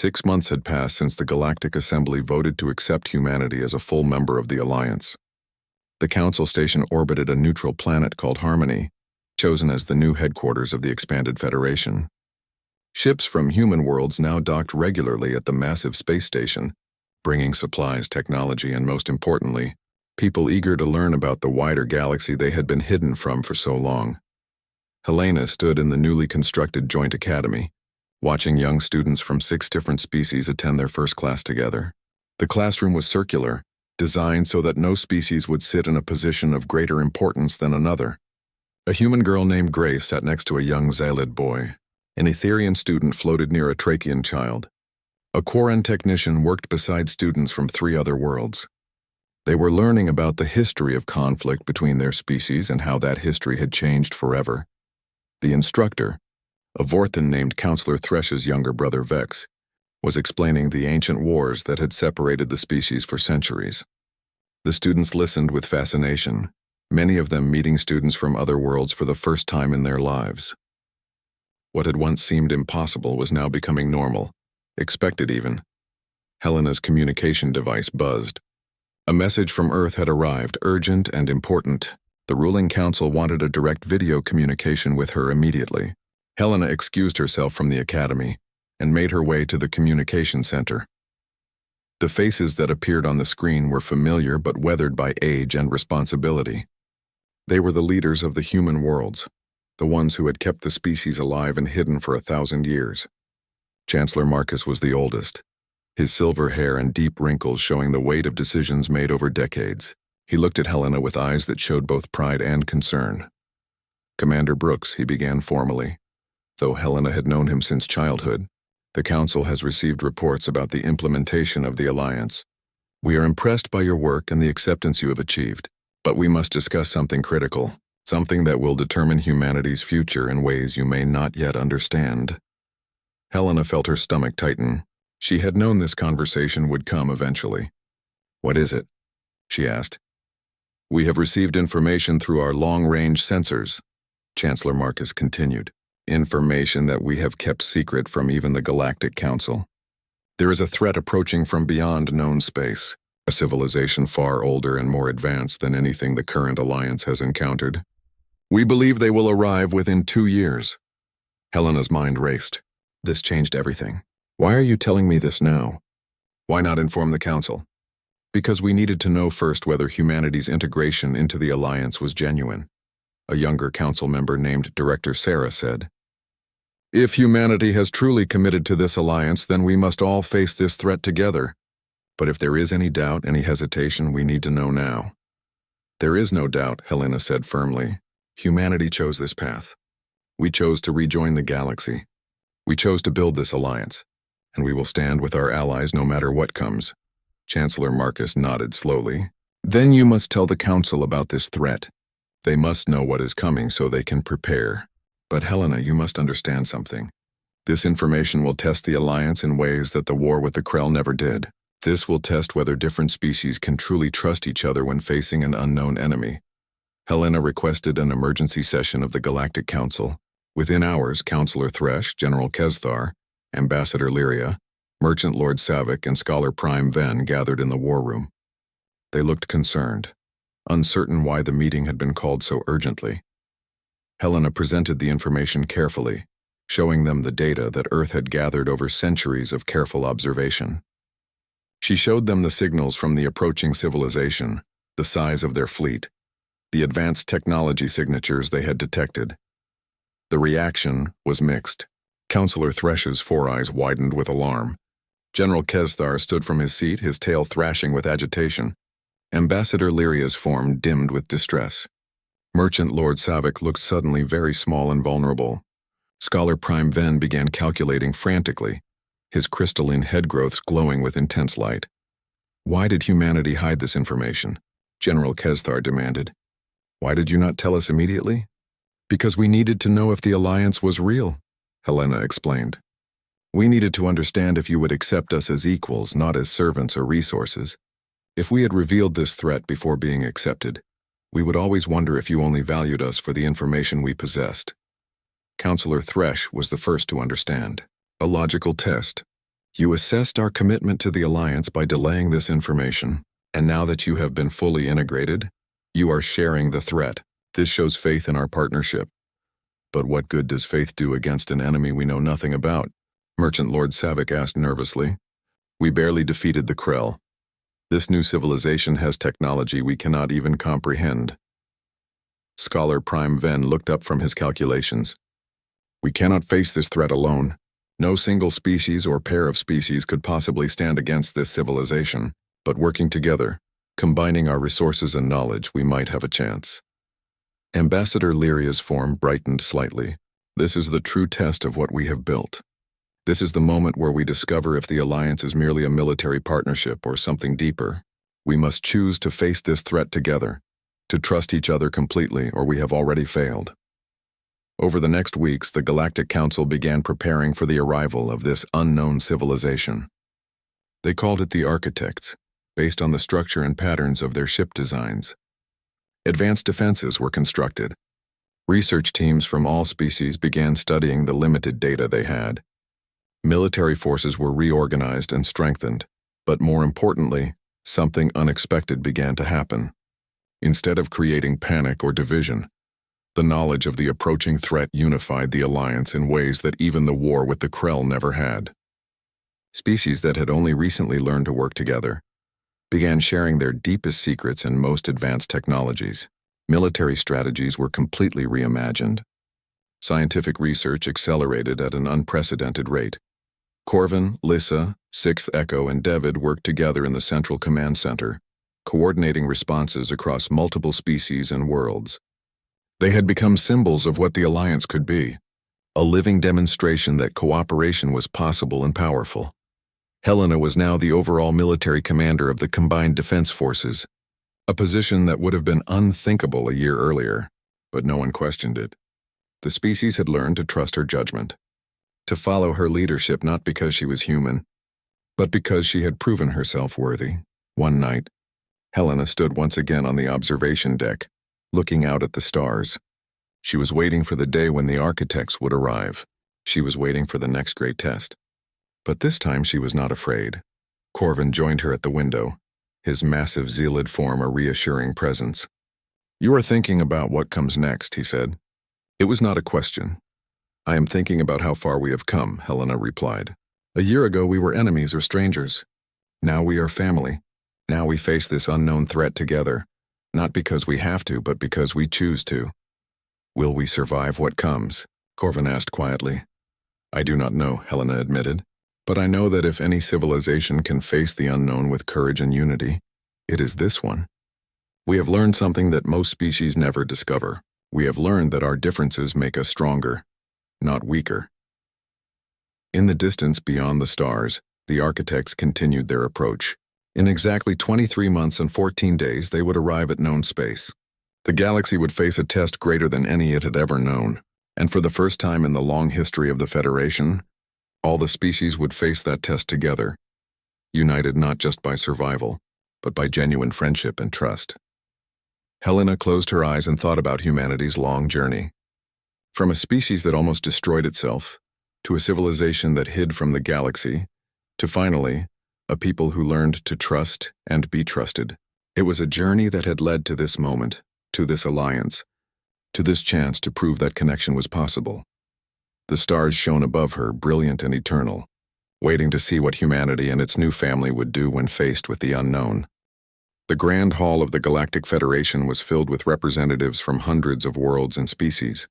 6 months had passed since the Galactic Assembly voted to accept humanity as a full member of the Alliance. The Council Station orbited a neutral planet called Harmony, chosen as the new headquarters of the expanded Federation. Ships from human worlds now docked regularly at the massive space station, bringing supplies, technology, and most importantly, people eager to learn about the wider galaxy they had been hidden from for so long. Helena stood in the newly constructed Joint Academy, watching young students from 6 different species attend their first class together. The classroom was circular, designed so that no species would sit in a position of greater importance than another. A human girl named Grace sat next to a young Xylid boy. An Etherian student floated near a Trachean child. A Quarren technician worked beside students from 3 other worlds. They were learning about the history of conflict between their species and how that history had changed forever. The instructor, a Vorthan named Counselor Thresh's younger brother Vex, was explaining the ancient wars that had separated the species for centuries. The students listened with fascination, many of them meeting students from other worlds for the first time in their lives. What had once seemed impossible was now becoming normal, expected even. Helena's communication device buzzed. A message from Earth had arrived, urgent and important. The ruling council wanted a direct video communication with her immediately. Helena excused herself from the academy and made her way to the communication center. The faces that appeared on the screen were familiar but weathered by age and responsibility. They were the leaders of the human worlds, the ones who had kept the species alive and hidden for 1,000 years. Chancellor Marcus was the oldest, his silver hair and deep wrinkles showing the weight of decisions made over decades. He looked at Helena with eyes that showed both pride and concern. Commander Brooks, he began formally. Though Helena had known him since childhood, the Council has received reports about the implementation of the Alliance. We are impressed by your work and the acceptance you have achieved, but we must discuss something critical, something that will determine humanity's future in ways you may not yet understand. Helena felt her stomach tighten. She had known this conversation would come eventually. What is it? She asked. We have received information through our long-range sensors, Chancellor Marcus continued. Information that we have kept secret from even the Galactic Council. There is a threat approaching from beyond known space, a civilization far older and more advanced than anything the current Alliance has encountered. We believe they will arrive within 2 years. Helena's mind raced. This changed everything. Why are you telling me this now? Why not inform the Council? Because we needed to know first whether humanity's integration into the Alliance was genuine. A younger council member named Director Sarah said, If humanity has truly committed to this alliance, then we must all face this threat together. But if there is any doubt, any hesitation, we need to know now. There is no doubt, Helena said firmly. Humanity chose this path. We chose to rejoin the galaxy. We chose to build this alliance, and we will stand with our allies no matter what comes. Chancellor Marcus nodded slowly. Then you must tell the Council about this threat. They must know what is coming so they can prepare. But Helena, you must understand something. This information will test the Alliance in ways that the war with the Krell never did. This will test whether different species can truly trust each other when facing an unknown enemy. Helena requested an emergency session of the Galactic Council. Within hours, Counselor Thresh, General Kesthar, Ambassador Lyria, Merchant Lord Savik, and Scholar Prime Ven gathered in the war room. They looked concerned, uncertain why the meeting had been called so urgently. Helena presented the information carefully, showing them the data that Earth had gathered over centuries of careful observation. She showed them the signals from the approaching civilization, the size of their fleet, the advanced technology signatures they had detected. The reaction was mixed. Counselor Thresh's 4 eyes widened with alarm. General Kesthar stood from his seat, his tail thrashing with agitation. Ambassador Lyria's form dimmed with distress. Merchant Lord Savik looked suddenly very small and vulnerable. Scholar Prime Ven began calculating frantically, his crystalline head growths glowing with intense light. Why did humanity hide this information? General Kesthar demanded. Why did you not tell us immediately? Because we needed to know if the alliance was real, Helena explained. We needed to understand if you would accept us as equals, not as servants or resources. If we had revealed this threat before being accepted, we would always wonder if you only valued us for the information we possessed. Counselor Thresh was the first to understand. A logical test. You assessed our commitment to the Alliance by delaying this information, and now that you have been fully integrated, you are sharing the threat. This shows faith in our partnership. But what good does faith do against an enemy we know nothing about? Merchant Lord Savick asked nervously. We barely defeated the Krell. This new civilization has technology we cannot even comprehend. Scholar Prime Ven looked up from his calculations. We cannot face this threat alone. No single species or pair of species could possibly stand against this civilization, but working together, combining our resources and knowledge, we might have a chance. Ambassador Lyria's form brightened slightly. This is the true test of what we have built. This is the moment where we discover if the Alliance is merely a military partnership or something deeper. We must choose to face this threat together, to trust each other completely, or we have already failed. Over the next weeks, the Galactic Council began preparing for the arrival of this unknown civilization. They called it the Architects, based on the structure and patterns of their ship designs. Advanced defenses were constructed. Research teams from all species began studying the limited data they had. Military forces were reorganized and strengthened, but more importantly, something unexpected began to happen. Instead of creating panic or division, the knowledge of the approaching threat unified the Alliance in ways that even the war with the Krell never had. Species that had only recently learned to work together began sharing their deepest secrets and most advanced technologies. Military strategies were completely reimagined. Scientific research accelerated at an unprecedented rate. Corvin, Lissa, Sixth Echo, and David worked together in the Central Command Center, coordinating responses across multiple species and worlds. They had become symbols of what the Alliance could be, a living demonstration that cooperation was possible and powerful. Helena was now the overall military commander of the Combined Defense Forces, a position that would have been unthinkable a year earlier, but no one questioned it. The species had learned to trust her judgment, to follow her leadership not because she was human, but because she had proven herself worthy. One night, Helena stood once again on the observation deck, looking out at the stars. She was waiting for the day when the Architects would arrive. She was waiting for the next great test. But this time she was not afraid. Corvin joined her at the window, his massive zealid form a reassuring presence. You are thinking about what comes next, he said. It was not a question. I am thinking about how far we have come, Helena replied. A year ago we were enemies or strangers. Now we are family. Now we face this unknown threat together. Not because we have to, but because we choose to. Will we survive what comes? Corvin asked quietly. I do not know, Helena admitted. But I know that if any civilization can face the unknown with courage and unity, it is this one. We have learned something that most species never discover. We have learned that our differences make us stronger, not weaker. In the distance beyond the stars, the Architects continued their approach. In exactly 23 months and 14 days, they would arrive at known space. The galaxy would face a test greater than any it had ever known, and for the first time in the long history of the Federation, all the species would face that test together, united not just by survival, but by genuine friendship and trust. Helena closed her eyes and thought about humanity's long journey. From a species that almost destroyed itself, to a civilization that hid from the galaxy, to finally, a people who learned to trust and be trusted. It was a journey that had led to this moment, to this alliance, to this chance to prove that connection was possible. The stars shone above her, brilliant and eternal, waiting to see what humanity and its new family would do when faced with the unknown. The Grand Hall of the Galactic Federation was filled with representatives from hundreds of worlds and species.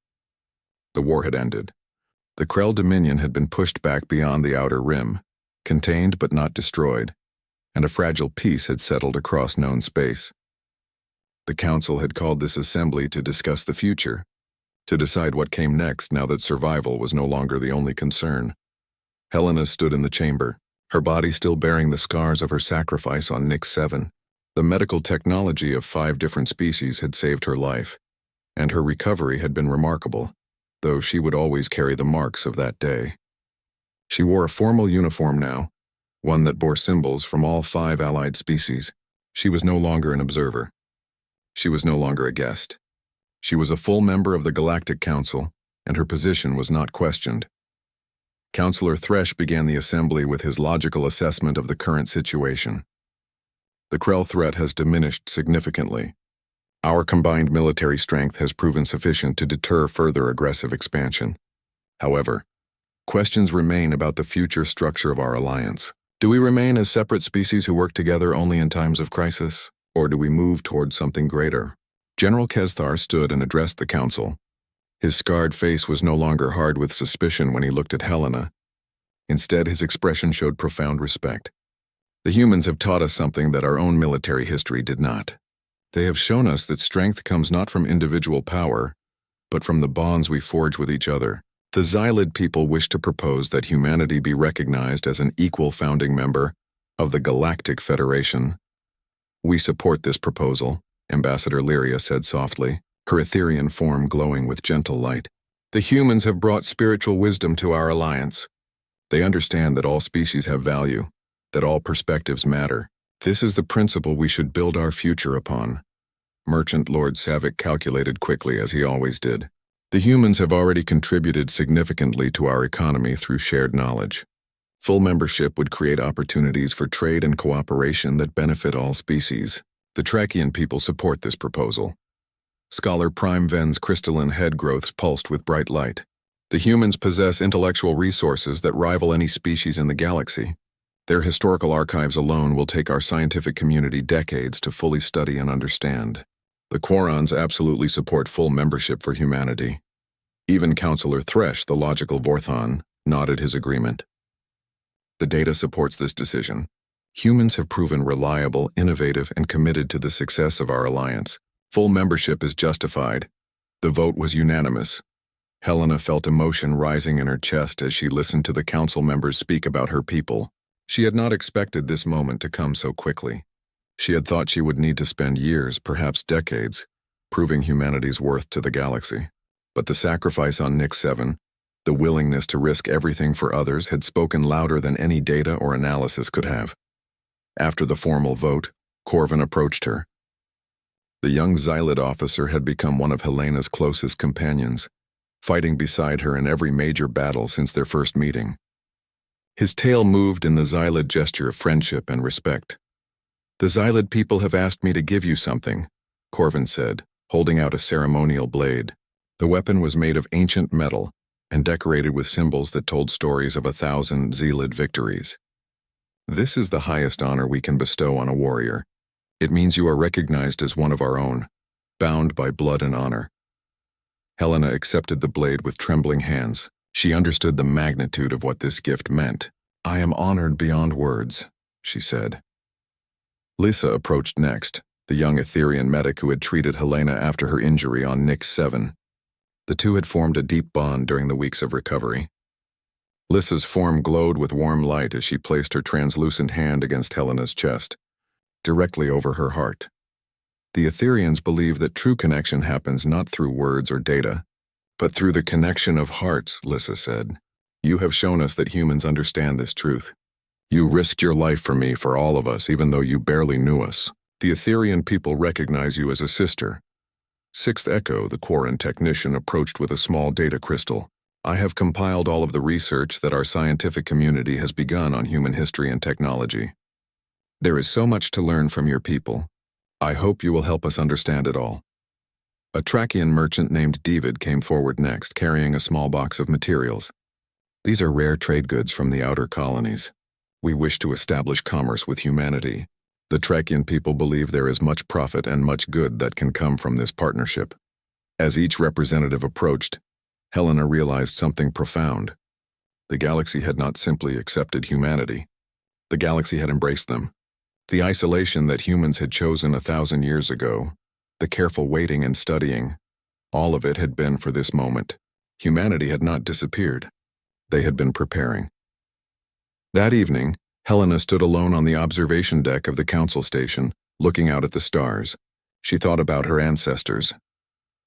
The war had ended. The Krell Dominion had been pushed back beyond the outer rim, contained but not destroyed, and a fragile peace had settled across known space. The Council had called this assembly to discuss the future, to decide what came next now that survival was no longer the only concern. Helena stood in the chamber, her body still bearing the scars of her sacrifice on Nix 7. The medical technology of 5 different species had saved her life, and her recovery had been remarkable, though she would always carry the marks of that day. She wore a formal uniform now, one that bore symbols from all 5 allied species. She was no longer an observer. She was no longer a guest. She was a full member of the Galactic Council, and her position was not questioned. Counselor Thresh began the assembly with his logical assessment of the current situation. The Krell threat has diminished significantly. Our combined military strength has proven sufficient to deter further aggressive expansion. However, questions remain about the future structure of our alliance. Do we remain as separate species who work together only in times of crisis, or do we move towards something greater? General Kesthar stood and addressed the council. His scarred face was no longer hard with suspicion when he looked at Helena. Instead, his expression showed profound respect. The humans have taught us something that our own military history did not. They have shown us that strength comes not from individual power, but from the bonds we forge with each other. The Xylid people wish to propose that humanity be recognized as an equal founding member of the Galactic Federation. We support this proposal, Ambassador Lyria said softly, her Etherean form glowing with gentle light. The humans have brought spiritual wisdom to our alliance. They understand that all species have value, that all perspectives matter. This is the principle we should build our future upon. Merchant Lord Savick calculated quickly, as he always did. The humans have already contributed significantly to our economy through shared knowledge. Full membership would create opportunities for trade and cooperation that benefit all species. The Trachian people support this proposal. Scholar Prime Ven's crystalline head growths pulsed with bright light. The humans possess intellectual resources that rival any species in the galaxy. Their historical archives alone will take our scientific community decades to fully study and understand. The Quarons absolutely support full membership for humanity. Even Counselor Thresh, the logical Vorthon, nodded his agreement. The data supports this decision. Humans have proven reliable, innovative, and committed to the success of our alliance. Full membership is justified. The vote was unanimous. Helena felt emotion rising in her chest as she listened to the council members speak about her people. She had not expected this moment to come so quickly. She had thought she would need to spend years, perhaps decades, proving humanity's worth to the galaxy. But the sacrifice on Nix 7, the willingness to risk everything for others, had spoken louder than any data or analysis could have. After the formal vote, Corvin approached her. The young Xylid officer had become one of Helena's closest companions, fighting beside her in every major battle since their first meeting. His tail moved in the Xylid gesture of friendship and respect. "The Xylid people have asked me to give you something," Corvin said, holding out a ceremonial blade. The weapon was made of ancient metal and decorated with symbols that told stories of 1,000 Xylid victories. "This is the highest honor we can bestow on a warrior. It means you are recognized as one of our own, bound by blood and honor." Helena accepted the blade with trembling hands. She understood the magnitude of what this gift meant. "I am honored beyond words," she said. Lisa approached next, the young Etherean medic who had treated Helena after her injury on Nix 7. The two had formed a deep bond during the weeks of recovery. Lissa's form glowed with warm light as she placed her translucent hand against Helena's chest, directly over her heart. The Etherians believe that true connection happens not through words or data, but through the connection of hearts, Lissa said. "You have shown us that humans understand this truth. You risked your life for me, for all of us, even though you barely knew us. The Etherian people recognize you as a sister." Sixth Echo, the Quarren technician, approached with a small data crystal. "I have compiled all of the research that our scientific community has begun on human history and technology. There is so much to learn from your people. I hope you will help us understand it all." A Trachian merchant named David came forward next, carrying a small box of materials. "These are rare trade goods from the outer colonies. We wish to establish commerce with humanity. The Trachian people believe there is much profit and much good that can come from this partnership." As each representative approached, Helena realized something profound. The galaxy had not simply accepted humanity. The galaxy had embraced them. The isolation that humans had chosen 1,000 years ago, the careful waiting and studying, all of it had been for this moment. Humanity had not disappeared. They had been preparing. That evening, Helena stood alone on the observation deck of the council station, looking out at the stars. She thought about her ancestors,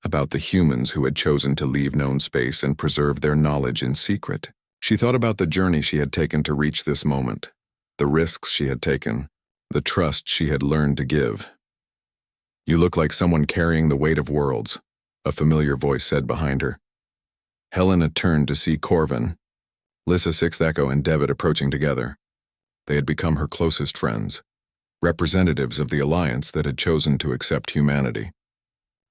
about the humans who had chosen to leave known space and preserve their knowledge in secret. She thought about the journey she had taken to reach this moment, the risks she had taken, the trust she had learned to give. "You look like someone carrying the weight of worlds," a familiar voice said behind her. Helena turned to see Corvin. Lissa, Sixth Echo, and Devitt approaching together. They had become her closest friends, representatives of the alliance that had chosen to accept humanity.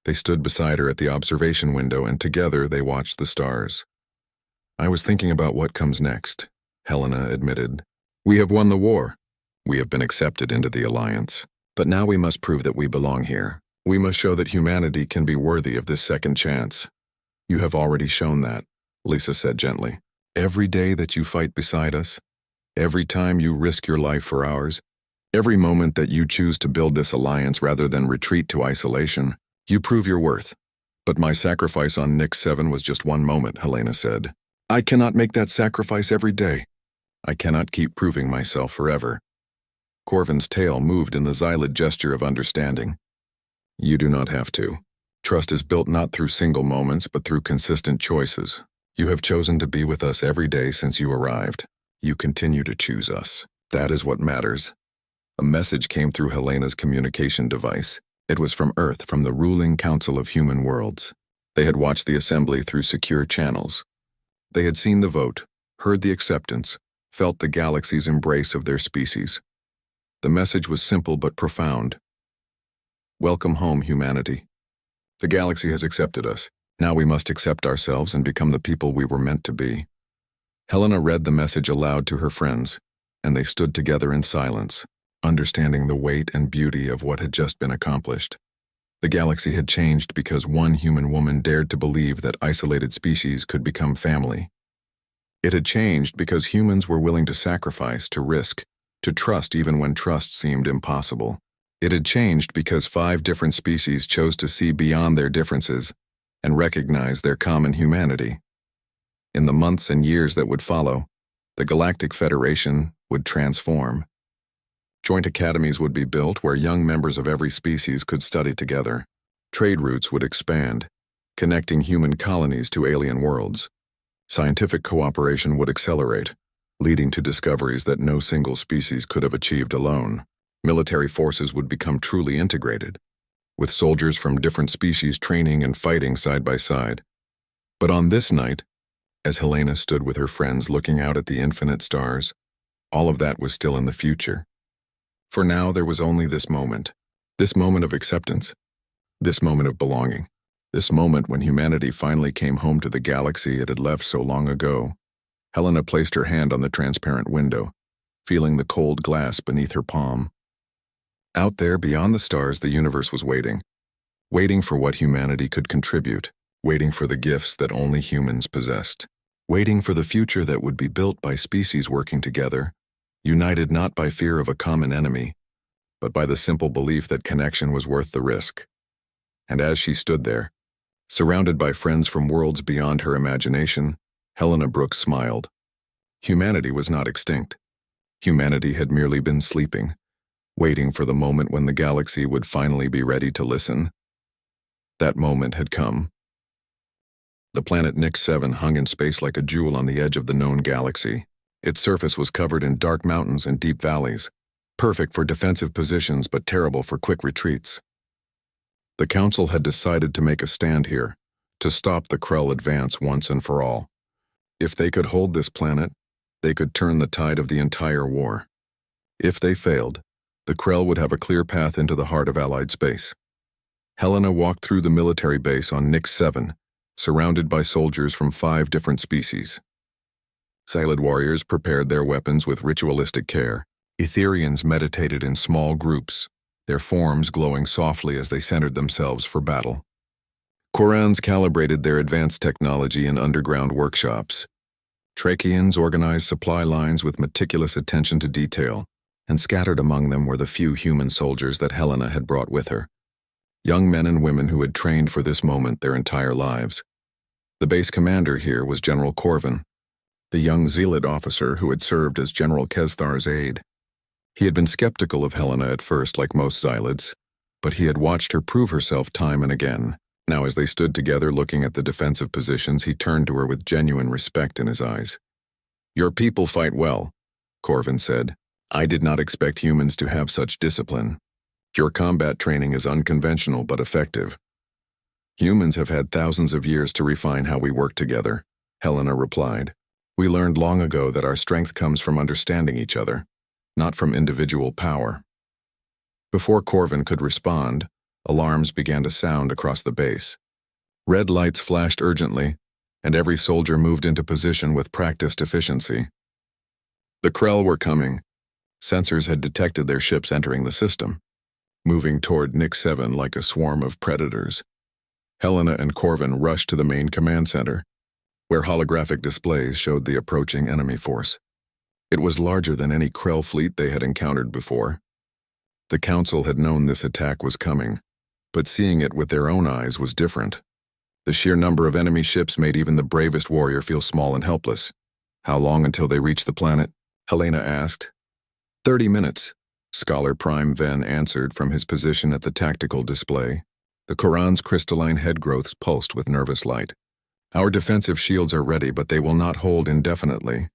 They stood beside her at the observation window, and together they watched the stars. "I was thinking about what comes next," Helena admitted. "We have won the war. We have been accepted into the alliance. But now we must prove that we belong here. We must show that humanity can be worthy of this second chance." "You have already shown that," Lisa said gently. "Every day that you fight beside us, every time you risk your life for ours, every moment that you choose to build this alliance rather than retreat to isolation, you prove your worth." "But my sacrifice on Nix 7 was just one moment," Helena said. "I cannot make that sacrifice every day. I cannot keep proving myself forever." Corvin's tail moved in the Xylid gesture of understanding. "You do not have to. Trust is built not through single moments, but through consistent choices. You have chosen to be with us every day since you arrived. You continue to choose us. That is what matters." A message came through Helena's communication device. It was from Earth, from the ruling Council of Human Worlds. They had watched the assembly through secure channels. They had seen the vote, heard the acceptance, felt the galaxy's embrace of their species. The message was simple but profound. "Welcome home, humanity. The galaxy has accepted us. Now we must accept ourselves and become the people we were meant to be." Helena read the message aloud to her friends, and they stood together in silence, understanding the weight and beauty of what had just been accomplished. The galaxy had changed because one human woman dared to believe that isolated species could become family. It had changed because humans were willing to sacrifice, to risk, to trust even when trust seemed impossible. It had changed because 5 different species chose to see beyond their differences and recognize their common humanity. In the months and years that would follow, the Galactic Federation would transform. Joint academies would be built where young members of every species could study together. Trade routes would expand, connecting human colonies to alien worlds. Scientific cooperation would accelerate, leading to discoveries that no single species could have achieved alone. Military forces would become truly integrated, with soldiers from different species training and fighting side by side. But on this night, as Helena stood with her friends looking out at the infinite stars, all of that was still in the future. For now, there was only this moment of acceptance, this moment of belonging, this moment when humanity finally came home to the galaxy it had left so long ago. Helena placed her hand on the transparent window, feeling the cold glass beneath her palm. Out there, beyond the stars, the universe was waiting for what humanity could contribute, waiting for the gifts that only humans possessed, waiting for the future that would be built by species working together, united not by fear of a common enemy, but by the simple belief that connection was worth the risk. And as she stood there, surrounded by friends from worlds beyond her imagination, Helena Brooks smiled. Humanity was not extinct. Humanity had merely been sleeping, waiting for the moment when the galaxy would finally be ready to listen. That moment had come. The planet Nix 7 hung in space like a jewel on the edge of the known galaxy. Its surface was covered in dark mountains and deep valleys, perfect for defensive positions but terrible for quick retreats. The Council had decided to make a stand here, to stop the Krell advance once and for all. If they could hold this planet, they could turn the tide of the entire war. If they failed, the Krell would have a clear path into the heart of Allied space. Helena walked through the military base on Nix 7, surrounded by soldiers from 5 different species. Xylid warriors prepared their weapons with ritualistic care. Etherians meditated in small groups, their forms glowing softly as they centered themselves for battle. Korans calibrated their advanced technology in underground workshops. Tracheans organized supply lines with meticulous attention to detail, and scattered among them were the few human soldiers that Helena had brought with her. Young men and women who had trained for this moment their entire lives. The base commander here was General Corvin, the young Xylid officer who had served as General Kesthar's aide. He had been skeptical of Helena at first, like most Xylids, but he had watched her prove herself time and again. Now, as they stood together looking at the defensive positions, he turned to her with genuine respect in his eyes. "Your people fight well," Corvin said. "I did not expect humans to have such discipline. Your combat training is unconventional but effective." "Humans have had thousands of years to refine how we work together," Helena replied. We learned long ago that our strength comes from understanding each other, not from individual power. Before Corvin could respond, alarms began to sound across the base. Red lights flashed urgently, and every soldier moved into position with practiced efficiency. The Krell were coming. Sensors had detected their ships entering the system, moving toward Nick 7 like a swarm of predators. Helena and Corvin rushed to the main command center, where holographic displays showed the approaching enemy force. It was larger than any Krell fleet they had encountered before. The Council had known this attack was coming, but seeing it with their own eyes was different. The sheer number of enemy ships made even the bravest warrior feel small and helpless. How long until they reached the planet? Helena asked. 30 minutes, Scholar Prime Ven answered from his position at the tactical display. The Quran's crystalline head growths pulsed with nervous light. Our defensive shields are ready, but they will not hold indefinitely.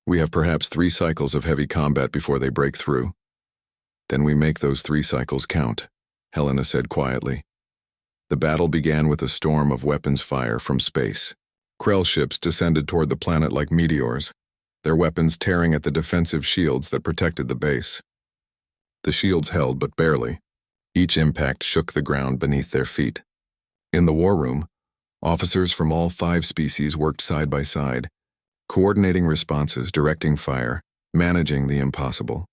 We have perhaps 3 cycles of heavy combat before they break through. Then we make those 3 cycles count, Helena said quietly. The battle began with a storm of weapons fire from space. Krell ships descended toward the planet like meteors, their weapons tearing at the defensive shields that protected the base. The shields held but barely. Each impact shook the ground beneath their feet. In the war room, officers from all 5 species worked side by side, coordinating responses, directing fire, managing the impossible.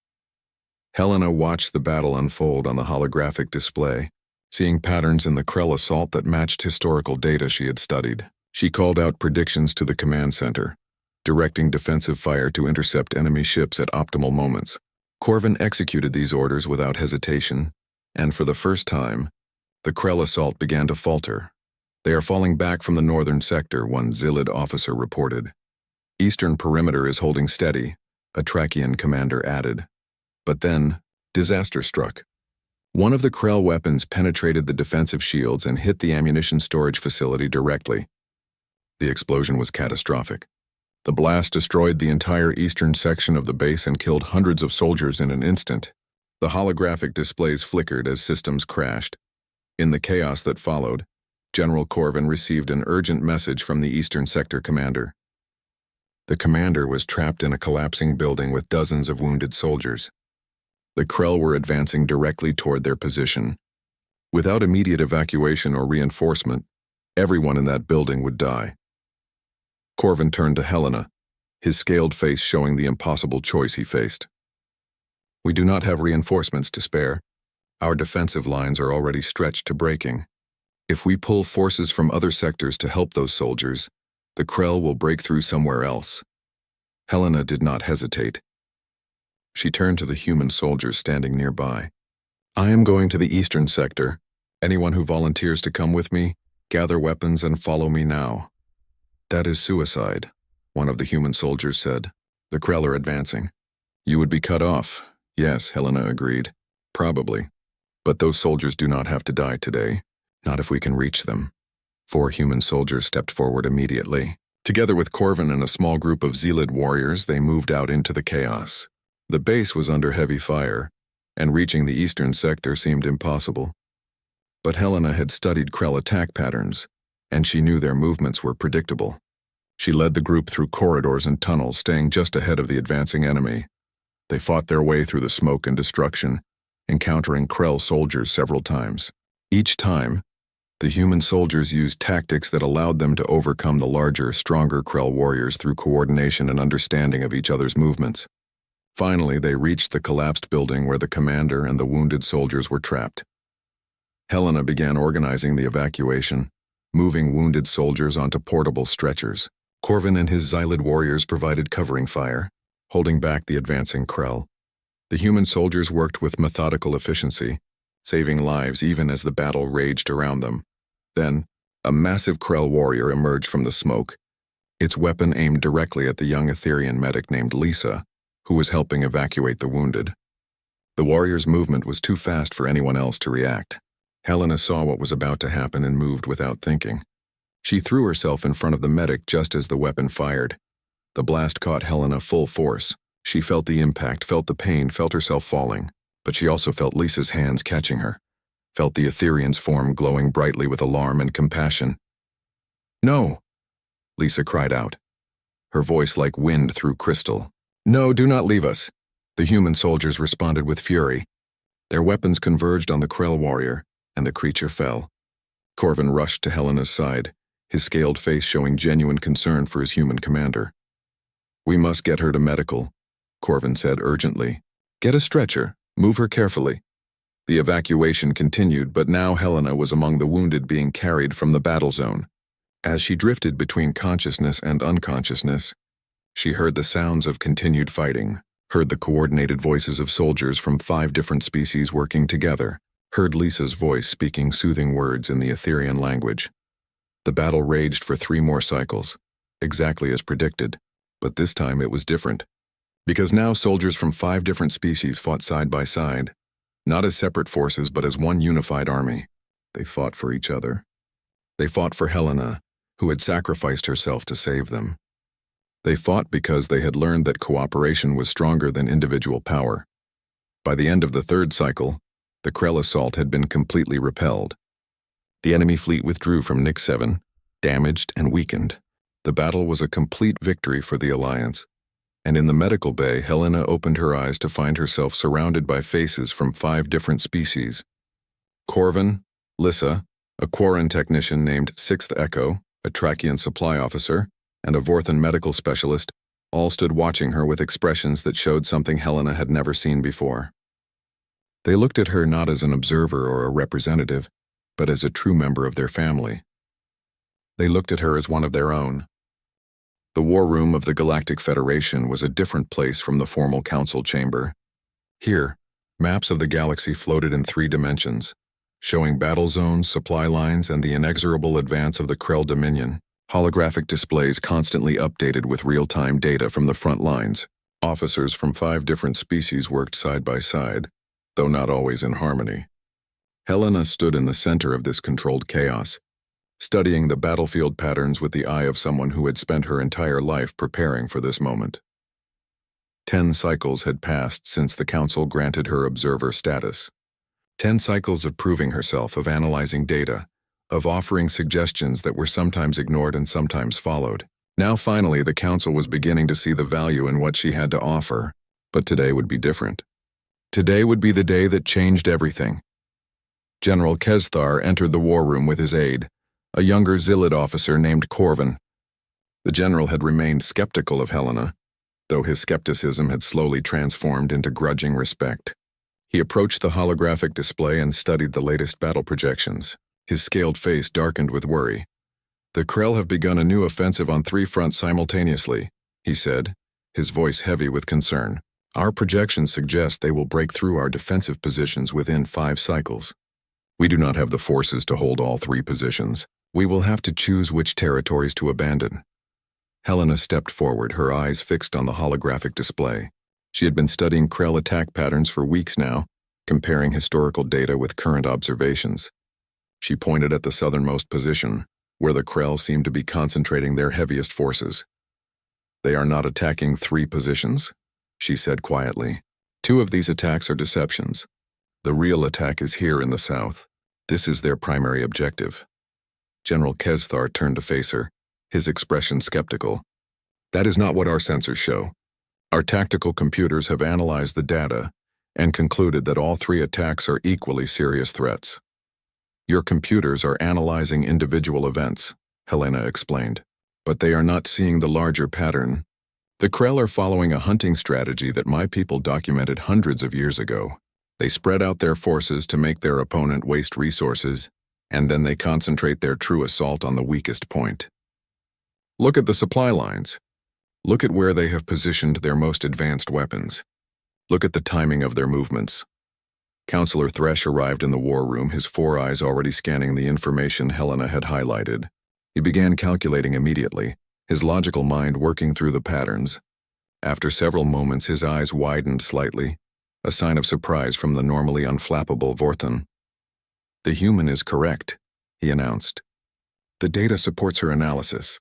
Helena watched the battle unfold on the holographic display, seeing patterns in the Krell assault that matched historical data she had studied. She called out predictions to the command center, directing defensive fire to intercept enemy ships at optimal moments. Corvin executed these orders without hesitation, and for the first time, the Krell assault began to falter. They are falling back from the northern sector, one Zilid officer reported. Eastern perimeter is holding steady, a Trachian commander added. But then, disaster struck. One of the Krell weapons penetrated the defensive shields and hit the ammunition storage facility directly. The explosion was catastrophic. The blast destroyed the entire eastern section of the base and killed hundreds of soldiers in an instant. The holographic displays flickered as systems crashed. In the chaos that followed, General Corvin received an urgent message from the Eastern Sector commander. The commander was trapped in a collapsing building with dozens of wounded soldiers. The Krell were advancing directly toward their position. Without immediate evacuation or reinforcement, everyone in that building would die. Corvin turned to Helena, his scaled face showing the impossible choice he faced. We do not have reinforcements to spare. Our defensive lines are already stretched to breaking. If we pull forces from other sectors to help those soldiers, the Krell will break through somewhere else. Helena did not hesitate. She turned to the human soldiers standing nearby. I am going to the eastern sector. Anyone who volunteers to come with me, gather weapons and follow me now. That is suicide, one of the human soldiers said. The Krell are advancing. You would be cut off. Yes, Helena agreed. Probably. But those soldiers do not have to die today. Not if we can reach them. 4 human soldiers stepped forward immediately. Together with Corvin and a small group of Zilid warriors, they moved out into the chaos. The base was under heavy fire, and reaching the eastern sector seemed impossible. But Helena had studied Krell attack patterns, and she knew their movements were predictable. She led the group through corridors and tunnels, staying just ahead of the advancing enemy. They fought their way through the smoke and destruction, encountering Krell soldiers several times. Each time, the human soldiers used tactics that allowed them to overcome the larger, stronger Krell warriors through coordination and understanding of each other's movements. Finally, they reached the collapsed building where the commander and the wounded soldiers were trapped. Helena began organizing the evacuation, moving wounded soldiers onto portable stretchers. Corvin and his Zilid warriors provided covering fire, holding back the advancing Krell. The human soldiers worked with methodical efficiency, saving lives even as the battle raged around them. Then, a massive Krell warrior emerged from the smoke, its weapon aimed directly at the young Etherian medic named Lisa, who was helping evacuate the wounded. The warrior's movement was too fast for anyone else to react. Helena saw what was about to happen and moved without thinking. She threw herself in front of the medic just as the weapon fired. The blast caught Helena full force. She felt the impact, felt the pain, felt herself falling, but she also felt Lisa's hands catching her, felt the Etherian's form glowing brightly with alarm and compassion. No! Lisa cried out. her voice like wind through crystal. "No, do not leave us." The human soldiers responded with fury. Their weapons converged on the Krell warrior, and the creature fell. Corvin rushed to Helena's side, his scaled face showing genuine concern for his human commander. "We must get her to medical," Corvin said urgently. "Get a stretcher. Move her carefully." The evacuation continued, but now Helena was among the wounded being carried from the battle zone. As she drifted between consciousness and unconsciousness, she heard the sounds of continued fighting, heard the coordinated voices of soldiers from 5 different species working together, heard Lisa's voice speaking soothing words in the Etherian language. The battle raged for 3 more cycles, exactly as predicted, but this time it was different. Because now soldiers from 5 different species fought side by side, not as separate forces but as one unified army. They fought for each other. They fought for Helena, who had sacrificed herself to save them. They fought because they had learned that cooperation was stronger than individual power. By the end of the 3rd cycle, the Krell assault had been completely repelled. The enemy fleet withdrew from Nix 7, damaged and weakened. The battle was a complete victory for the Alliance, and in the medical bay, Helena opened her eyes to find herself surrounded by faces from 5 different species. Corvin, Lissa, a Quarren technician named 6th Echo, a Trachian supply officer, and a Vorthan medical specialist, all stood watching her with expressions that showed something Helena had never seen before. They looked at her not as an observer or a representative, but as a true member of their family. They looked at her as one of their own. The war room of the Galactic Federation was a different place from the formal council chamber. Here, maps of the galaxy floated in 3 dimensions, showing battle zones, supply lines, and the inexorable advance of the Krell Dominion. Holographic displays constantly updated with real-time data from the front lines. Officers from 5 different species worked side by side, though not always in harmony. Helena stood in the center of this controlled chaos, studying the battlefield patterns with the eye of someone who had spent her entire life preparing for this moment. 10 cycles had passed since the Council granted her observer status. 10 cycles of proving herself, of analyzing data, of offering suggestions that were sometimes ignored and sometimes followed. Now finally the Council was beginning to see the value in what she had to offer, but today would be different. Today would be the day that changed everything. General Kesthar entered the war room with his aide, a younger Zillid officer named Corvin. The general had remained skeptical of Helena, though his skepticism had slowly transformed into grudging respect. He approached the holographic display and studied the latest battle projections. His scaled face darkened with worry. "The Krell have begun a new offensive on 3 fronts simultaneously," he said, his voice heavy with concern. "Our projections suggest they will break through our defensive positions within 5 cycles. We do not have the forces to hold all 3 positions. We will have to choose which territories to abandon." Helena stepped forward, her eyes fixed on the holographic display. She had been studying Krell attack patterns for weeks now, comparing historical data with current observations. She pointed at the southernmost position, where the Krell seemed to be concentrating their heaviest forces. "They are not attacking 3 positions," she said quietly. "2 of these attacks are deceptions. The real attack is here in the south. This is their primary objective." General Kesthar turned to face her, his expression skeptical. "That is not what our sensors show. Our tactical computers have analyzed the data and concluded that all 3 attacks are equally serious threats." "Your computers are analyzing individual events," Helena explained, "but they are not seeing the larger pattern. The Krell are following a hunting strategy that my people documented hundreds of years ago. They spread out their forces to make their opponent waste resources, and then they concentrate their true assault on the weakest point. Look at the supply lines. Look at where they have positioned their most advanced weapons. Look at the timing of their movements." Counselor Thresh arrived in the war room, his 4 eyes already scanning the information Helena had highlighted. He began calculating immediately, his logical mind working through the patterns. After several moments, his eyes widened slightly, a sign of surprise from the normally unflappable Vorthan. "The human is correct," he announced. "The data supports her analysis.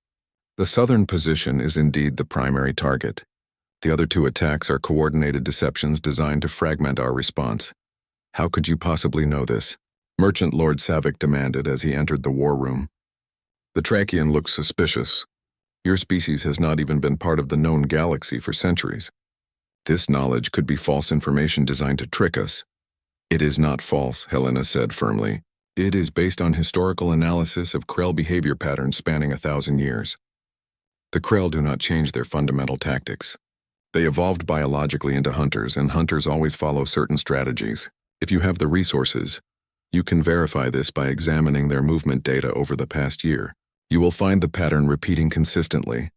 The southern position is indeed the primary target. The other 2 attacks are coordinated deceptions designed to fragment our response. How could you possibly know this?" Merchant Lord Savick demanded as he entered the war room. The Trachian looked suspicious. Your species has not even been part of the known galaxy for centuries. This knowledge could be false information designed to trick us. It is not false, Helena said firmly. It is based on historical analysis of Krell behavior patterns spanning 1,000 years. The Krell do not change their fundamental tactics. They evolved biologically into hunters, and hunters always follow certain strategies. If you have the resources, you can verify this by examining their movement data over the past year. You will find the pattern repeating consistently.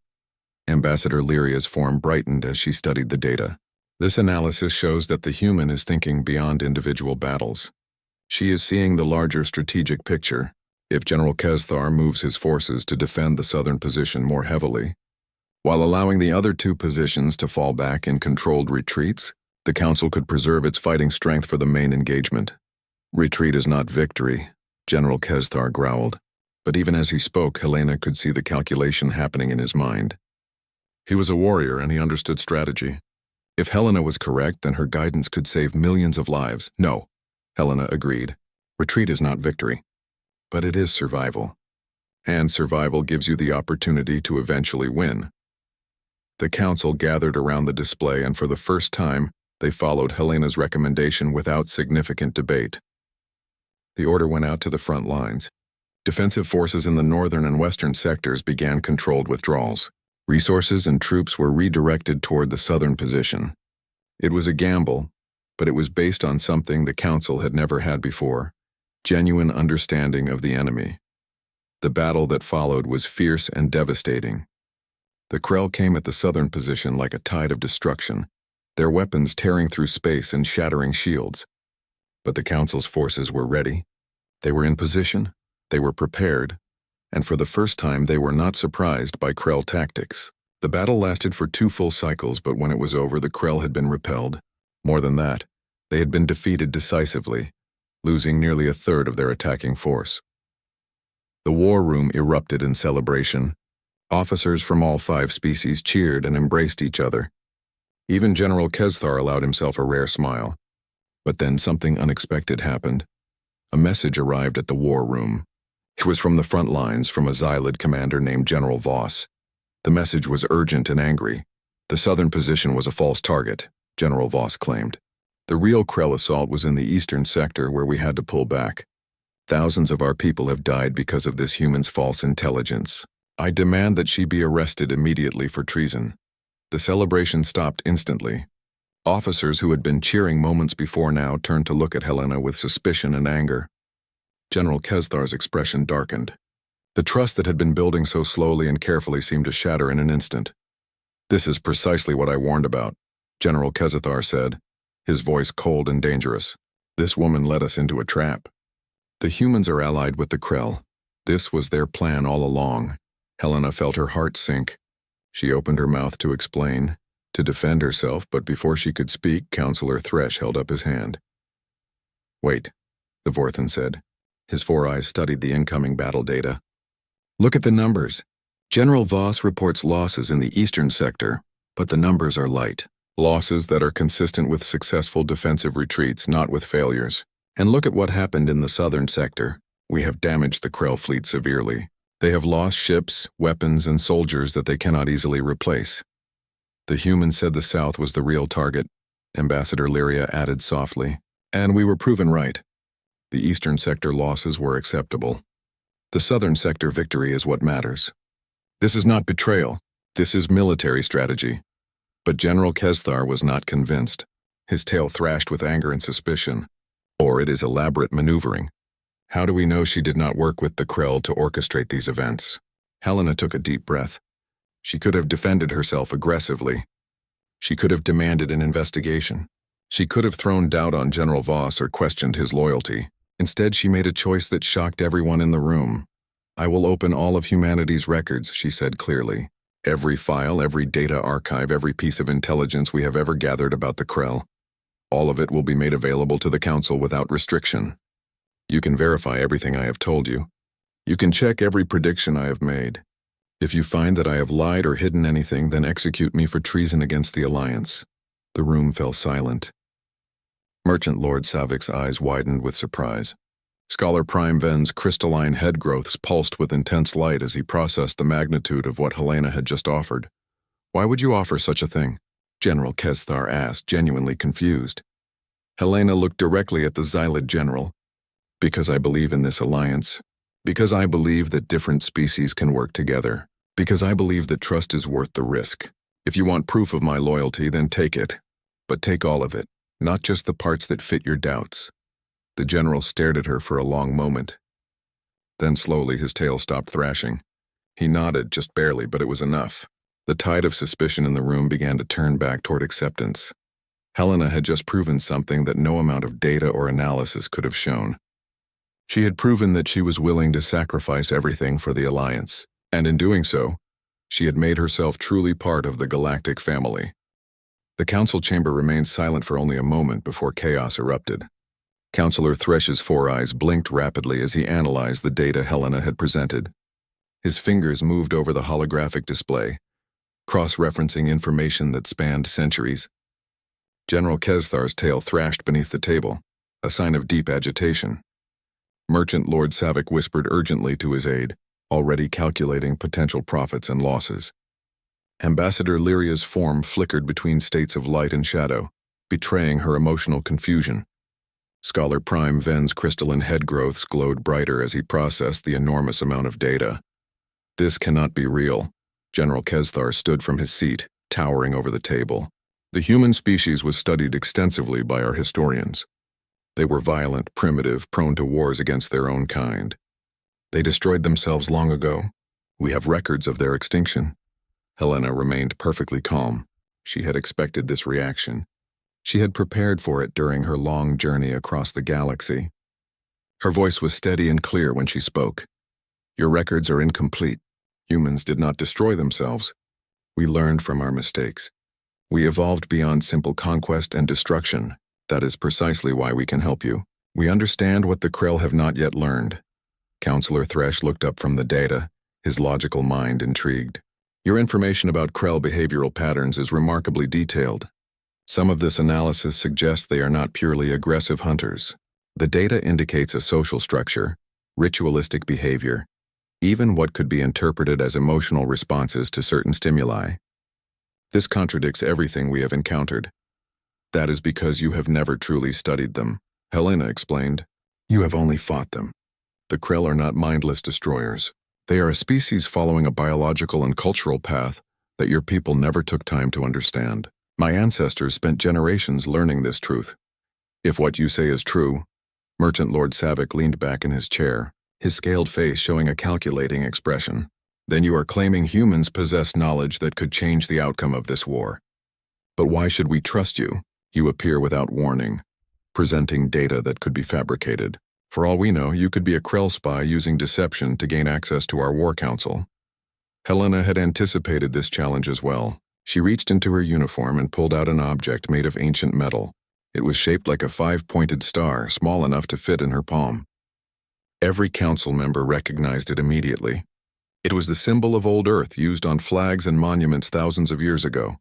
Ambassador Lyria's form brightened as she studied the data. This analysis shows that the human is thinking beyond individual battles. She is seeing the larger strategic picture. If General Kesthar moves his forces to defend the southern position more heavily, while allowing the other two positions to fall back in controlled retreats, the Council could preserve its fighting strength for the main engagement. Retreat is not victory, General Kesthar growled. But even as he spoke, Helena could see the calculation happening in his mind. He was a warrior and he understood strategy. If Helena was correct, then her guidance could save millions of lives. No, Helena agreed. Retreat is not victory, but it is survival. And survival gives you the opportunity to eventually win. The Council gathered around the display, and for the first time, they followed Helena's recommendation without significant debate. The order went out to the front lines. Defensive forces in the northern and western sectors began controlled withdrawals. Resources and troops were redirected toward the southern position. It was a gamble, but it was based on something the Council had never had before: genuine understanding of the enemy. The battle that followed was fierce and devastating. The Krell came at the southern position like a tide of destruction, their weapons tearing through space and shattering shields. But the Council's forces were ready. They were in position, they were prepared, and for the first time they were not surprised by Krell tactics. The battle lasted for 2 full cycles, but when it was over, the Krell had been repelled. More than that, they had been defeated decisively, losing nearly 1/3 of their attacking force. The war room erupted in celebration. Officers from all 5 species cheered and embraced each other. Even General Kesthar allowed himself a rare smile. But then something unexpected happened. A message arrived at the war room. It was from the front lines, from a Xylid commander named General Voss. The message was urgent and angry. The southern position was a false target, General Voss claimed. The real Krell assault was in the eastern sector, where we had to pull back. Thousands of our people have died because of this human's false intelligence. I demand that she be arrested immediately for treason. The celebration stopped instantly. Officers who had been cheering moments before now turned to look at Helena with suspicion and anger. General Kesthar's expression darkened. The trust that had been building so slowly and carefully seemed to shatter in an instant. "This is precisely what I warned about," General Kesthar said, his voice cold and dangerous. "This woman led us into a trap. The humans are allied with the Krell. This was their plan all along." Helena felt her heart sink. She opened her mouth to explain, to defend herself, but before she could speak, Counselor Thresh held up his hand. "Wait," the Vorthan said. His 4 eyes studied the incoming battle data. "Look at the numbers. General Voss reports losses in the eastern sector, but the numbers are light. Losses that are consistent with successful defensive retreats, not with failures. And look at what happened in the southern sector. We have damaged the Krell fleet severely. They have lost ships, weapons, and soldiers that they cannot easily replace." "The humans said the south was the real target," Ambassador Lyria added softly, "and we were proven right. The eastern sector losses were acceptable. The southern sector victory is what matters. This is not betrayal. This is military strategy." But General Kesthar was not convinced. His tail thrashed with anger and suspicion. "Or it is elaborate maneuvering. How do we know she did not work with the Krell to orchestrate these events?" Helena took a deep breath. She could have defended herself aggressively. She could have demanded an investigation. She could have thrown doubt on General Voss or questioned his loyalty. Instead, she made a choice that shocked everyone in the room. "I will open all of humanity's records," she said clearly. "Every file, every data archive, every piece of intelligence we have ever gathered about the Krell. All of it will be made available to the Council without restriction. You can verify everything I have told you. You can check every prediction I have made. If you find that I have lied or hidden anything, then execute me for treason against the Alliance." The room fell silent. Merchant Lord Savik's eyes widened with surprise. Scholar Prime Ven's crystalline head growths pulsed with intense light as he processed the magnitude of what Helena had just offered. Why would you offer such a thing? General Kesthar asked, genuinely confused. Helena looked directly at the Xylid general. Because I believe in this alliance. Because I believe that different species can work together. Because I believe that trust is worth the risk. If you want proof of my loyalty, then take it. But take all of it, not just the parts that fit your doubts. The general stared at her for a long moment. Then slowly his tail stopped thrashing. He nodded, just barely, but it was enough. The tide of suspicion in the room began to turn back toward acceptance. Helena had just proven something that no amount of data or analysis could have shown. She had proven that she was willing to sacrifice everything for the Alliance, and in doing so, she had made herself truly part of the galactic family. The council chamber remained silent for only a moment before chaos erupted. Councillor Thresh's four eyes blinked rapidly as he analyzed the data Helena had presented. His fingers moved over the holographic display, cross-referencing information that spanned centuries. General Kesthar's tail thrashed beneath the table, a sign of deep agitation. Merchant Lord Savick whispered urgently to his aide, already calculating potential profits and losses. Ambassador Lyria's form flickered between states of light and shadow, betraying her emotional confusion. Scholar Prime Ven's crystalline head growths glowed brighter as he processed the enormous amount of data. This cannot be real. General Kesthar stood from his seat, towering over the table. The human species was studied extensively by our historians. They were violent, primitive, prone to wars against their own kind. They destroyed themselves long ago. We have records of their extinction. Helena remained perfectly calm. She had expected this reaction. She had prepared for it during her long journey across the galaxy. Her voice was steady and clear when she spoke. Your records are incomplete. Humans did not destroy themselves. We learned from our mistakes. We evolved beyond simple conquest and destruction. That is precisely why we can help you. We understand what the Krell have not yet learned. Councillor Thresh looked up from the data, his logical mind intrigued. Your information about Krell behavioral patterns is remarkably detailed. Some of this analysis suggests they are not purely aggressive hunters. The data indicates a social structure, ritualistic behavior, even what could be interpreted as emotional responses to certain stimuli. This contradicts everything we have encountered. That is because you have never truly studied them, Helena explained. You have only fought them. The Krell are not mindless destroyers. They are a species following a biological and cultural path that your people never took time to understand. My ancestors spent generations learning this truth. If what you say is true, Merchant Lord Savick leaned back in his chair, his scaled face showing a calculating expression. Then you are claiming humans possess knowledge that could change the outcome of this war. But why should we trust you? You appear without warning, presenting data that could be fabricated. For all we know, you could be a Krell spy using deception to gain access to our war council. Helena had anticipated this challenge as well. She reached into her uniform and pulled out an object made of ancient metal. It was shaped like a five-pointed star, small enough to fit in her palm. Every council member recognized it immediately. It was the symbol of old Earth used on flags and monuments thousands of years ago.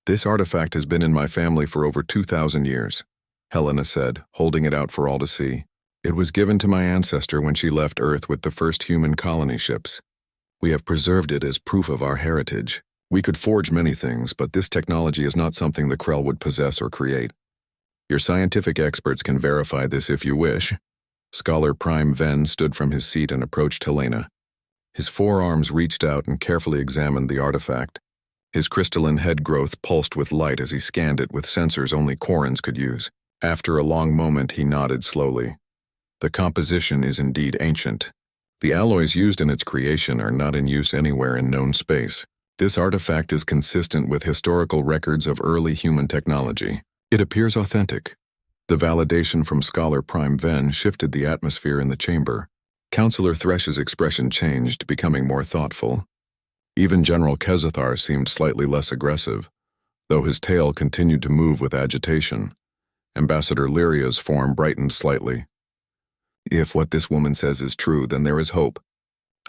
This artifact has been in my family for over 2,000 years, Helena said, holding it out for all to see. It was given to my ancestor when she left Earth with the first human colony ships. We have preserved it as proof of our heritage. We could forge many things, but this technology is not something the Krell would possess or create. Your scientific experts can verify this if you wish. Scholar Prime Ven stood from his seat and approached Helena. His forearms reached out and carefully examined the artifact. His crystalline head growth pulsed with light as he scanned it with sensors only Korans could use. After a long moment, he nodded slowly. The composition is indeed ancient. The alloys used in its creation are not in use anywhere in known space. This artifact is consistent with historical records of early human technology. It appears authentic. The validation from Scholar Prime Ven shifted the atmosphere in the chamber. Councillor Thresh's expression changed, becoming more thoughtful. Even General Kesthar seemed slightly less aggressive, though his tail continued to move with agitation. Ambassador Lyria's form brightened slightly. If what this woman says is true, then there is hope.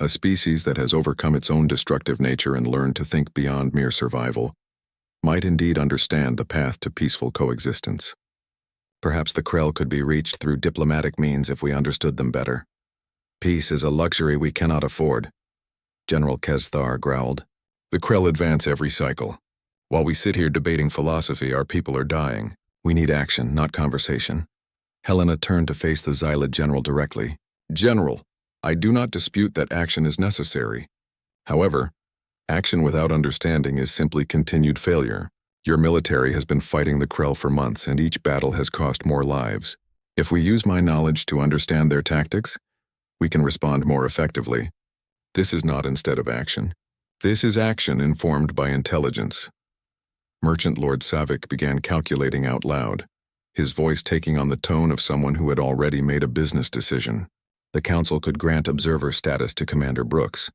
A species that has overcome its own destructive nature and learned to think beyond mere survival might indeed understand the path to peaceful coexistence. Perhaps the Krell could be reached through diplomatic means if we understood them better. Peace is a luxury we cannot afford, General Kesthar growled. The Krell advance every cycle. While we sit here debating philosophy, our people are dying. We need action, not conversation. Helena turned to face the Xylid general directly. General, I do not dispute that action is necessary. However, action without understanding is simply continued failure. Your military has been fighting the Krell for months, and each battle has cost more lives. If we use my knowledge to understand their tactics, we can respond more effectively. This is not instead of action. This is action informed by intelligence. Merchant Lord Savik began calculating out loud, his voice taking on the tone of someone who had already made a business decision. The Council could grant observer status to Commander Brooks.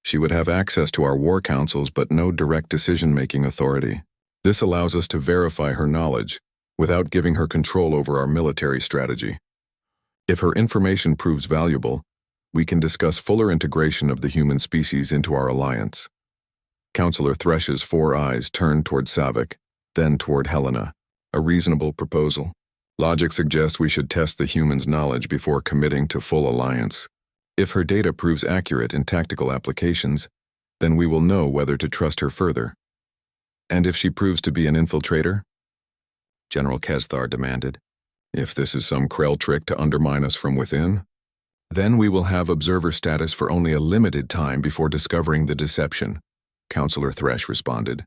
She would have access to our war councils but no direct decision-making authority. This allows us to verify her knowledge without giving her control over our military strategy. If her information proves valuable, we can discuss fuller integration of the human species into our alliance. Counselor Thresh's 4 eyes turned toward Savik, then toward Helena. A reasonable proposal. Logic suggests we should test the human's knowledge before committing to full alliance. If her data proves accurate in tactical applications, then we will know whether to trust her further. And if she proves to be an infiltrator? General Kesthar demanded. If this is some Krell trick to undermine us from within, then we will have observer status for only a limited time before discovering the deception, Counselor Thresh responded.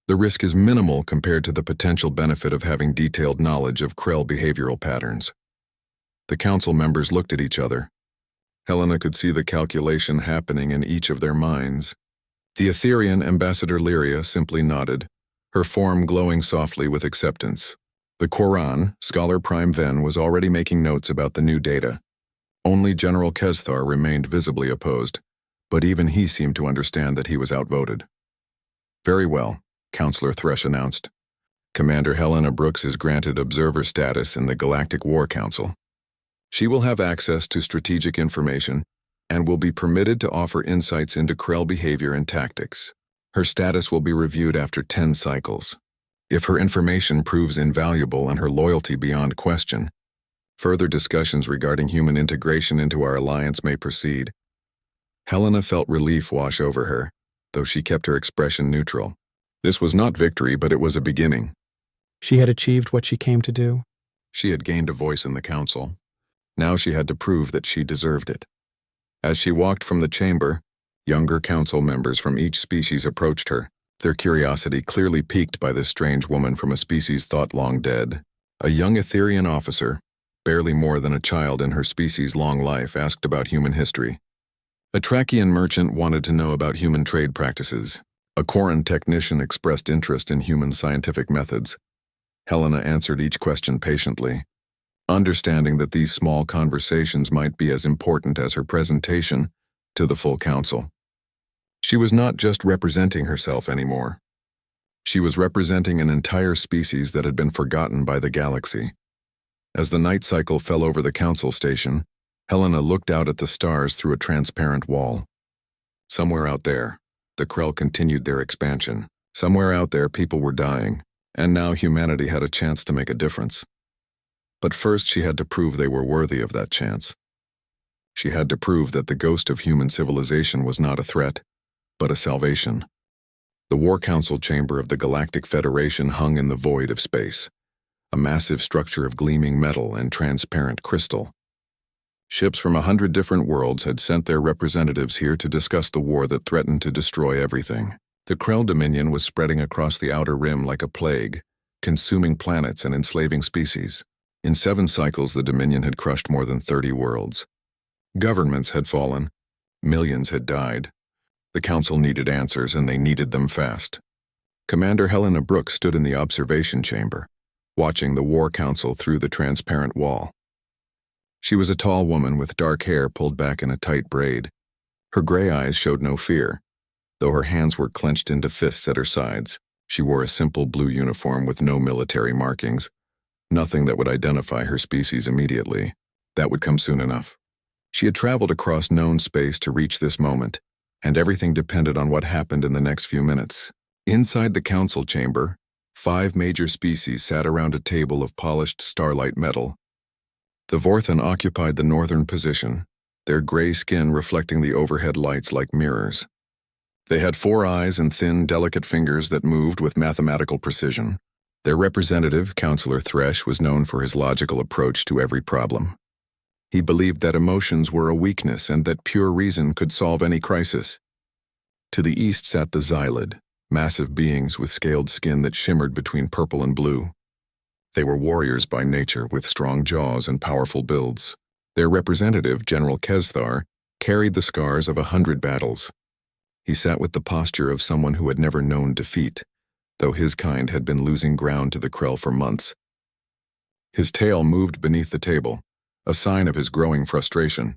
The risk is minimal compared to the potential benefit of having detailed knowledge of Krell behavioral patterns. The council members looked at each other. Helena could see the calculation happening in each of their minds. The Etherian Ambassador Lyria simply nodded, her form glowing softly with acceptance. The Quran, Scholar Prime Ven, was already making notes about the new data. Only General Kesthar remained visibly opposed, but even he seemed to understand that he was outvoted. Very well, Counselor Thresh announced. Commander Helena Brooks is granted observer status in the Galactic War Council. She will have access to strategic information and will be permitted to offer insights into Krell behavior and tactics. Her status will be reviewed after 10 cycles. If her information proves invaluable and her loyalty beyond question, further discussions regarding human integration into our alliance may proceed. Helena felt relief wash over her, though she kept her expression neutral. This was not victory, but it was a beginning. She had achieved what she came to do. She had gained a voice in the council. Now she had to prove that she deserved it. As she walked from the chamber, younger council members from each species approached her, their curiosity clearly piqued by this strange woman from a species thought long dead. A young Etherian officer, barely more than a child in her species' long life, asked about human history. A Trachian merchant wanted to know about human trade practices. A Quarren technician expressed interest in human scientific methods. Helena answered each question patiently, understanding that these small conversations might be as important as her presentation to the full council. She was not just representing herself anymore. She was representing an entire species that had been forgotten by the galaxy. As the night cycle fell over the council station, Helena looked out at the stars through a transparent wall. Somewhere out there, the Krell continued their expansion. Somewhere out there, people were dying, and now humanity had a chance to make a difference. But first she had to prove they were worthy of that chance. She had to prove that the ghost of human civilization was not a threat, but a salvation. The War Council chamber of the Galactic Federation hung in the void of space, a massive structure of gleaming metal and transparent crystal. Ships from 100 different worlds had sent their representatives here to discuss the war that threatened to destroy everything. The Krell Dominion was spreading across the outer rim like a plague, consuming planets and enslaving species. In 7 cycles, the Dominion had crushed more than 30 worlds. Governments had fallen. Millions had died. The Council needed answers, and they needed them fast. Commander Helena Brooks stood in the observation chamber, watching the War Council through the transparent wall. She was a tall woman with dark hair pulled back in a tight braid. Her gray eyes showed no fear, though her hands were clenched into fists at her sides. She wore a simple blue uniform with no military markings, nothing that would identify her species immediately. That would come soon enough. She had traveled across known space to reach this moment, and everything depended on what happened in the next few minutes. Inside the council chamber, 5 major species sat around a table of polished starlight metal. The Vorthan occupied the northern position, their gray skin reflecting the overhead lights like mirrors. They had 4 eyes and thin, delicate fingers that moved with mathematical precision. Their representative, Counselor Thresh, was known for his logical approach to every problem. He believed that emotions were a weakness and that pure reason could solve any crisis. To the east sat the Xylid, massive beings with scaled skin that shimmered between purple and blue. They were warriors by nature with strong jaws and powerful builds. Their representative, General Kesthar, carried the scars of 100 battles. He sat with the posture of someone who had never known defeat, though his kind had been losing ground to the Krell for months. His tail moved beneath the table, a sign of his growing frustration.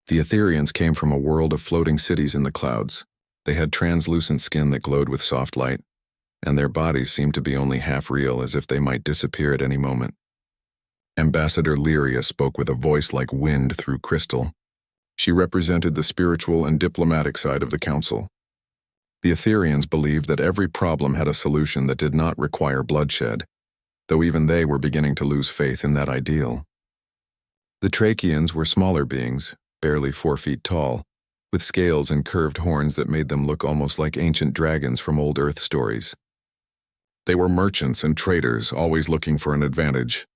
The Etherians came from a world of floating cities in the clouds. They had translucent skin that glowed with soft light, and their bodies seemed to be only half real, as if they might disappear at any moment. Ambassador Lyria spoke with a voice like wind through crystal. She represented the spiritual and diplomatic side of the council. The Etherians believed that every problem had a solution that did not require bloodshed, though even they were beginning to lose faith in that ideal. The Tracheans were smaller beings, barely 4 feet tall, with scales and curved horns that made them look almost like ancient dragons from old Earth stories. They were merchants and traders, always looking for an advantage.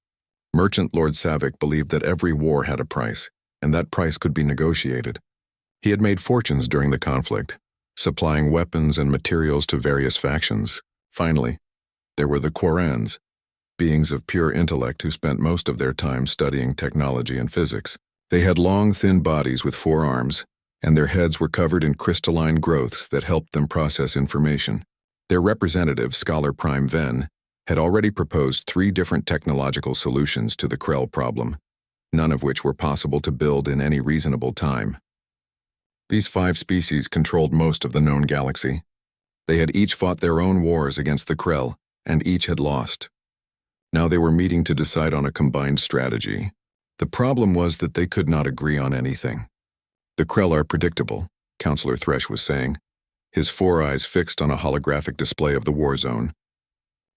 Merchant Lord Savik believed that every war had a price, and that price could be negotiated. He had made fortunes during the conflict, supplying weapons and materials to various factions. Finally, there were the Quarans, beings of pure intellect who spent most of their time studying technology and physics. They had long, thin bodies with 4 arms, and their heads were covered in crystalline growths that helped them process information. Their representative, Scholar Prime Ven, had already proposed 3 different technological solutions to the Krell problem, none of which were possible to build in any reasonable time. These 5 species controlled most of the known galaxy. They had each fought their own wars against the Krell, and each had lost. Now they were meeting to decide on a combined strategy. The problem was that they could not agree on anything. The Krell are predictable, Counselor Thresh was saying, his 4 eyes fixed on a holographic display of the war zone.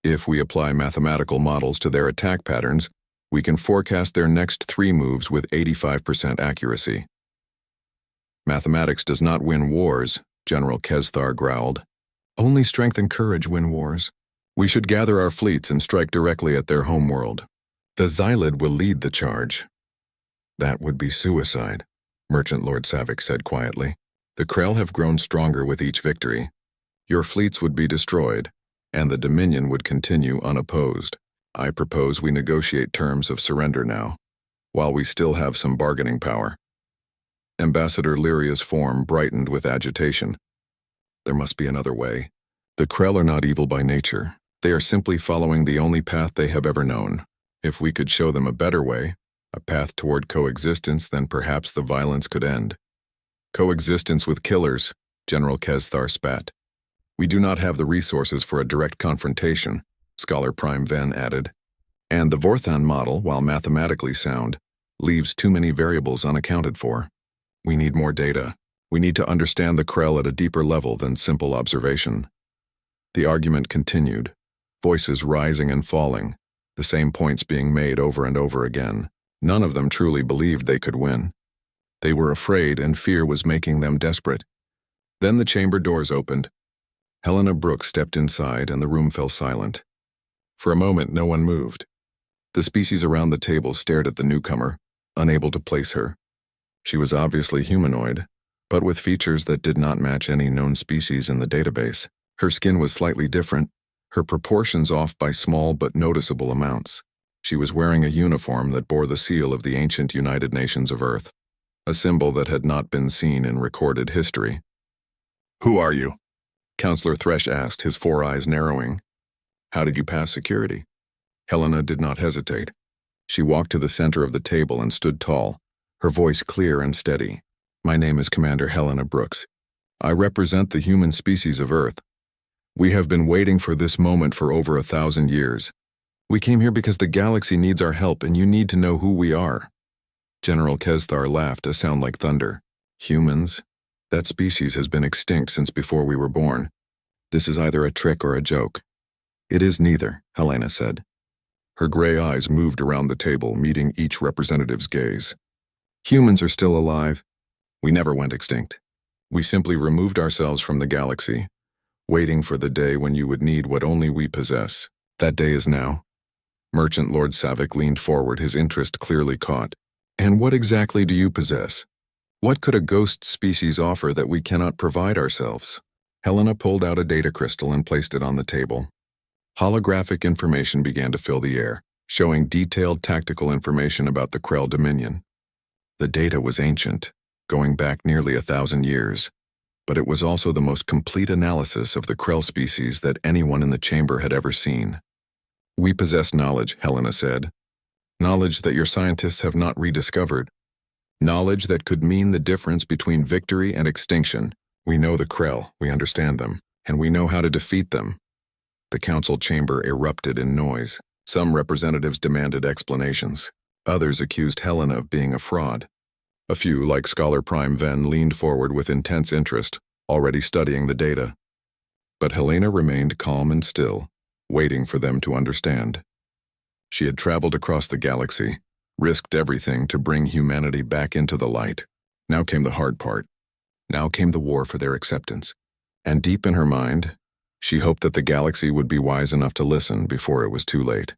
If we apply mathematical models to their attack patterns, we can forecast their next 3 moves with 85% accuracy. Mathematics does not win wars, General Kesthar growled. Only strength and courage win wars. We should gather our fleets and strike directly at their homeworld. The Xylid will lead the charge. That would be suicide, Merchant Lord Savik said quietly. The Krell have grown stronger with each victory. Your fleets would be destroyed, and the Dominion would continue unopposed. I propose we negotiate terms of surrender now, while we still have some bargaining power. Ambassador Lyria's form brightened with agitation. There must be another way. The Krell are not evil by nature. They are simply following the only path they have ever known. If we could show them a better way, a path toward coexistence, then perhaps the violence could end. Coexistence with killers, General Kesthar spat. We do not have the resources for a direct confrontation, Scholar Prime Ven added. And the Vorthan model, while mathematically sound, leaves too many variables unaccounted for. We need more data. We need to understand the Krell at a deeper level than simple observation. The argument continued, voices rising and falling, the same points being made over and over again. None of them truly believed they could win. They were afraid, and fear was making them desperate. Then the chamber doors opened. Helena Brooks stepped inside, and the room fell silent. For a moment, no one moved. The species around the table stared at the newcomer, unable to place her. She was obviously humanoid, but with features that did not match any known species in the database. Her skin was slightly different, her proportions off by small but noticeable amounts. She was wearing a uniform that bore the seal of the ancient United Nations of Earth, a symbol that had not been seen in recorded history. "Who are you?" Counselor Thresh asked, his 4 eyes narrowing. "How did you pass security?" Helena did not hesitate. She walked to the center of the table and stood tall, her voice clear and steady. "My name is Commander Helena Brooks. I represent the human species of Earth. We have been waiting for this moment for over 1,000 years. We came here because the galaxy needs our help, and you need to know who we are." General Kesthar laughed, a sound like thunder. "Humans? That species has been extinct since before we were born. This is either a trick or a joke. It is neither, Helena said. Her gray eyes moved around the table, meeting each representative's gaze. Humans are still alive. We never went extinct. We simply removed ourselves from the galaxy, waiting for the day when you would need what only we possess. That day is now. Merchant Lord Savick leaned forward, his interest clearly caught. And what exactly do you possess? What could a ghost species offer that we cannot provide ourselves? Helena pulled out a data crystal and placed it on the table. Holographic information began to fill the air, showing detailed tactical information about the Krell Dominion. The data was ancient, going back nearly 1,000 years, but it was also the most complete analysis of the Krell species that anyone in the chamber had ever seen. We possess knowledge, Helena said. Knowledge that your scientists have not rediscovered. Knowledge that could mean the difference between victory and extinction. We know the Krell, we understand them, and we know how to defeat them. The council chamber erupted in noise. Some representatives demanded explanations. Others accused Helena of being a fraud. A few, like Scholar Prime Ven, leaned forward with intense interest, already studying the data. But Helena remained calm and still, waiting for them to understand. She had traveled across the galaxy, risked everything to bring humanity back into the light. Now came the hard part. Now came the war for their acceptance. And deep in her mind, she hoped that the galaxy would be wise enough to listen before it was too late.